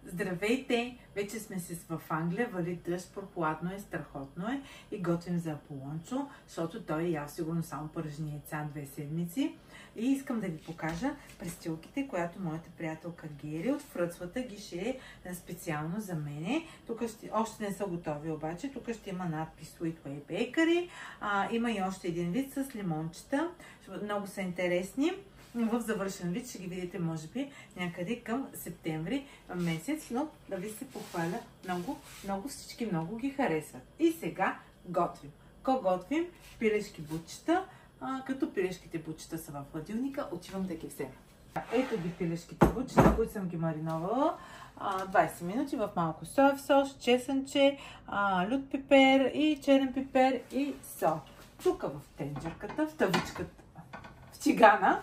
Здравейте! Вече сме си в Англия, вали дъжд, прохладно е, страхотно е и готвим за Аполончо, защото той е ял сигурно само пържени яйца 2 седмици. И искам да ви покажа престилките, която моята приятелка Гери от Фръцвата ги шие специално за мене. Тук още не са готови обаче. Тук ще има надпис Sweet Way Bakery. Има и още един вид с лимончета. Много са интересни. В завършен вид ще ги видите, може би, някъде към септември месец, но да ви се похваля, всички много ги харесват. И сега готвим. Готвим пилешки бутчета, като пилешките бутчета са в хладилника, отивам да ги взема. Ето ги пилешките бутчета, които съм ги мариновала 20 минути в малко соев сос, чесънче, лют пипер и черен пипер и сол. Тук в тенджерката, в тавичката, в тигана,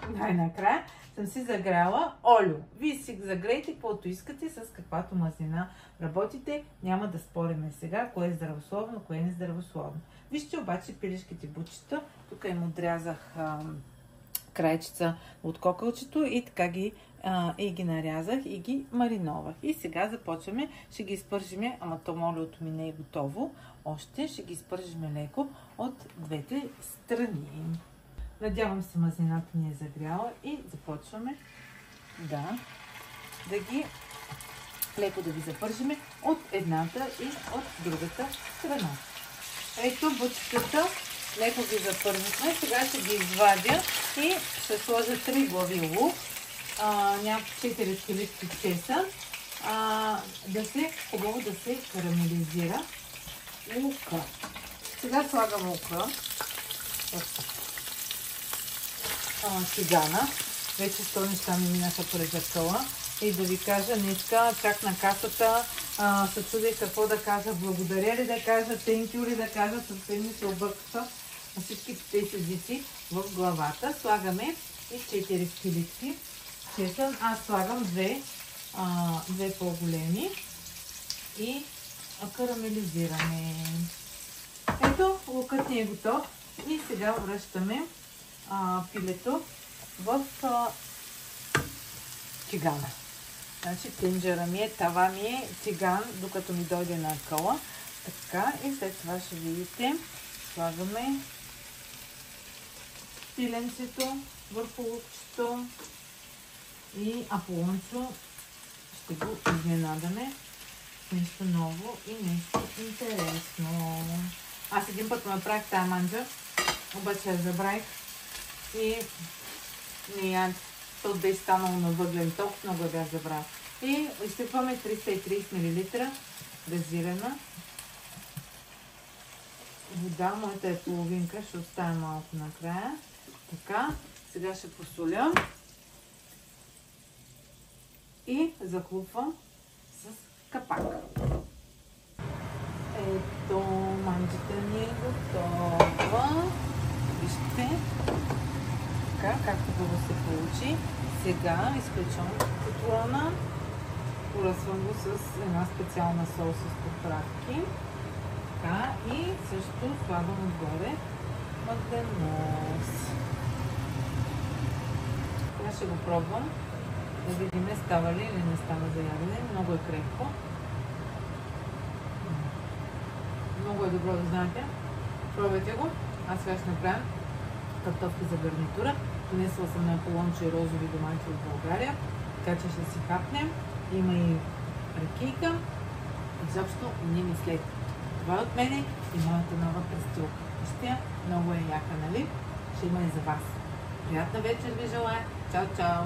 най-накрая съм си загряла олио. Вие си загрейте каквото искате, с каквато мазнина работите. Няма да спориме сега, кое е здравословно, кое е нездравословно. Вижте обаче пилешките бутчета. Тук им отрязах крайчица от кокълчето и така ги нарязах и ги мариновах. И сега започваме, ще ги изпържиме, ама то олиото ми не е готово. Още ще ги изпържиме леко от двете страни. Надявам се мазнината ни е загряла и започваме да ги леко да ги запържиме от едната и от другата страна. Ето бутчетата, леко ги запържихме. Сега ще ги извадя и ще сложа 3 глави лук, 4 скелетки чесън, хубаво да се карамелизира лука. Сега слагам лука тигана. Вече 100 неща ми минаха през акъла. И да ви кажа, днеска чак на касата се чудех какво да кажа, благодаря ли да кажа, thank you ли да кажа, съвсем ми се объркаха на всичките тези езици в главата. Слагаме и 4 скелетки чесън. Аз слагам две по-големи и карамелизираме. Ето, лукът ни е готов и сега връщаме пилето в тигана. Значи тенджера ми е, тава ми е тиган, докато ми дойде на акъла. Така и след това ще видите, слагаме пиленцето върху лукчето и Аполончо ще го изненадаме с нещо ново и нещо интересно. Аз един път направих тая манджа, обаче я забравих и то бе станало на въглен ток, много я бях забрала. И изсипваме 330 мл газирана вода. Моята е половинка, ще оставя малко накрая. Така, сега ще посоля и захлупвам с капак. Ето, манджата ни е готова. Вижте, така, както хубаво се получи. Сега изключвам котлона, поръсвам го с една специална соус с поправки. Така, и също слагам отгоре магденос. Сега ще го пробвам, да видим става ли или не става за ядене. Много е крехко. Много е добро да знаете. Пробвайте го. Аз сега ще направя картофки за гарнитура. Донесла съм на Аполончо и розови домати от България, така че ще си хапнем. Има и ракийка. Изобщо не мислете. Това е от мене и моята нова престилка. Вижте, много е яка, нали? Ще има и за вас. Приятна вечер ви желая. Чао, чао!